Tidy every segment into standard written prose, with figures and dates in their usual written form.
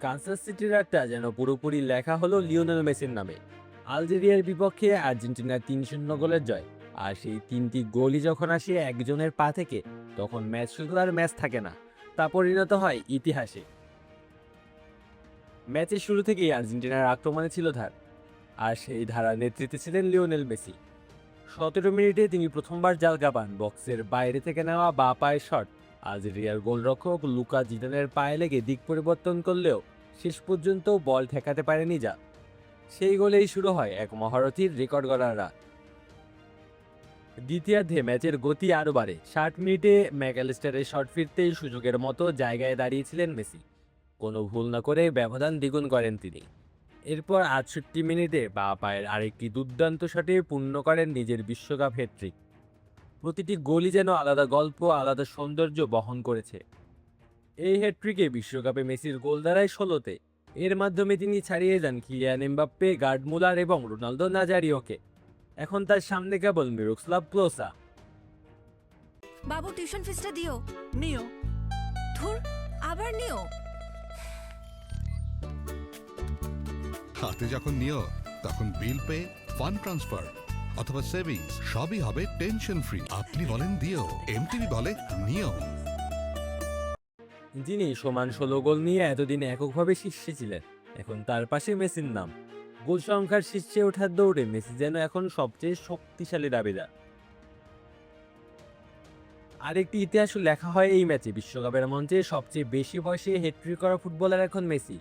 Kansas সিটির একটা যেন পুরোপুরি লেখা হলো লিওনেল মেসির নামে। আলজেরিয়ার বিপক্ষে আর্জেন্টিনার ৩-০ গোলের জয়। আর সেই ৩টি গোলই যখন আসে একজনের পা থেকে, তখন ম্যাচ শুধু আর ম্যাচ থাকে না, তা পরিণত হয় ইতিহাসে। ম্যাচের শুরু থেকেই আর্জেন্টিনার আক্রমণে ছিল ধার, আর সেই ধারার নেতৃত্বে ছিলেন লিওনেল মেসি। ১৭ মিনিটে তিনি প্রথমবার জালকা পান বক্সের বাইরে থেকে নেওয়া বাঁ পায়ের শট। আলজেরিয়ার গোলরক্ষক লুকা জিদানের পায়ে লেগে দিক পরিবর্তন করলেও শেষ পর্যন্ত বল ঠেকাতে পারেনি যা। সেই গোলেই শুরু হয় এক মহারথীর রেকর্ড গড়ার রাত। দ্বিতীয়ার্ধে ম্যাচের গতি আরও বাড়ে। ৬০ মিনিটে ম্যাকঅ্যালিস্টারের শট ফিরতেই সুযোগের মতো জায়গায় দাঁড়িয়েছিলেন মেসি। কোনো ভুল না করে ব্যবধান দ্বিগুণ করেন তিনি। এরপর ৬৮ মিনিটে বাঁ পায়ের আরেকটি দুর্দান্ত শটে পূর্ণ করেন নিজের বিশ্বকাপ হ্যাটট্রিক। প্রতিটি গোলই যেন আলাদা গল্প, আলাদা সৌন্দর্য বহন করেছে। এই হ্যাটট্রিকে বিশ্বকাপে মেসির গোল দাঁড়ায় ১৬তে। এর মাধ্যমে তিনি ছাড়িয়ে যান কিলিয়ান এমবাপ্পে, গার্ড মুলার এবং রোনালদো নাজারিওকে। এখন তার সামনে কেবল মিরোস্লাভ ক্লোসা। বাবু টিউশন ফিসটা দিও। নিও। ধুর, আবার নিও। হাতে যখন নিও তখন বিল পে, ফান্ড ট্রান্সফার অথবা সেভিংস সবই হবে টেনশন ফ্রি। আপনি বলেন দিও, এমটিভি বলে নিও। যিনি সমান ১৬ গোল নিয়ে এতদিন এককভাবে শীর্ষে ছিলেন, এখন তার পাশে মেসির নাম। গোল সংখ্যার শীর্ষে ওঠার দৌড়ে মেসি যেন এখন সবচেয়ে শক্তিশালী দাবিদার। আরেকটি ইতিহাস লেখা হয় এই ম্যাচে। বিশ্বকাপের মঞ্চে সবচেয়ে বেশি বয়সে হ্যাটট্রিক করা ফুটবলার এখন মেসি।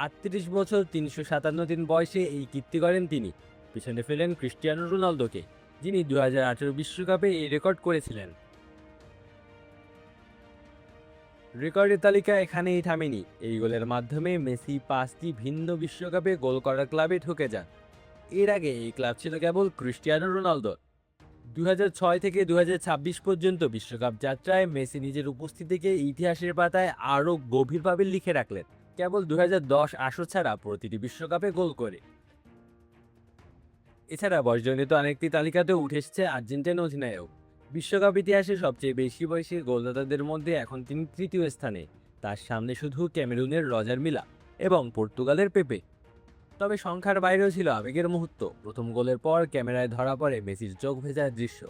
৩৮ বছর ৩৫৭ দিন বয়সে এই কীর্তি করেন তিনি। পিছনে ফেলেন ক্রিস্টিয়ানো রোনালদোকে, যিনি ২০১৮ বিশ্বকাপে এই রেকর্ড করেছিলেন। রেকর্ডের তালিকা এখানেই থামেনি। এই গোলের মাধ্যমে মেসি ৫টি ভিন্ন বিশ্বকাপে গোল করা ক্লাবে ঢুকে যান। এর আগে এই ক্লাব ছিল কেবল ক্রিস্টিয়ানো রোনালদো। ২০০৬ থেকে ২০২৬ পর্যন্ত বিশ্বকাপ যাত্রায় মেসি নিজের উপস্থিতিকে ইতিহাসের পাতায় আরও গভীরভাবে লিখে রাখলেন, কেবল ২০১০ আসর ছাড়া প্রতিটি বিশ্বকাপে গোল করে। এছাড়া বয়সজনিত আরেকটি তালিকাতেও উঠে এসেছে আর্জেন্টিনা অধিনায়ক। বিশ্বকাপ ইতিহাসে সবচেয়ে বেশি বয়সী গোলদাতাদের মধ্যে এখন তিনি তৃতীয় স্থানে। তার সামনে শুধু ক্যামেরুনের রজার মিলা এবং পর্তুগালের পেপে। তবে সংখ্যার বাইরেও ছিল আবেগের মুহূর্ত। প্রথম গোলের পর ক্যামেরায় ধরা পড়ে মেসির চোখ ভেজার দৃশ্য,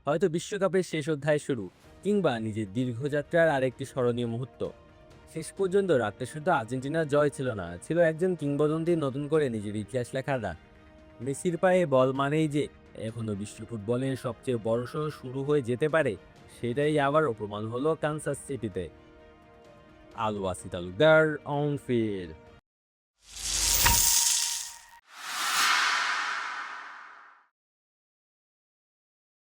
হয়তো বিশ্বকাপের শেষ অধ্যায় শুরু, কিংবা নিজের দীর্ঘযাত্রার আরেকটি স্মরণীয় মুহূর্ত। শেষ পর্যন্ত রাতটা শুধু আর্জেন্টিনার জয় ছিল না, ছিল একজন কিংবদন্তি নতুন করে নিজের ইতিহাস লেখার রাত। মেসির পায়ে বল মানেই যে এখনো বিশ্ব ফুটবলের সবচেয়ে বড় শো শুরু হয়ে যেতে পারে, সেটাই আবারও প্রমাণ হলো কানসাস সিটিতে। আল ওয়াসি তালুকদার, অন ফিল্ড।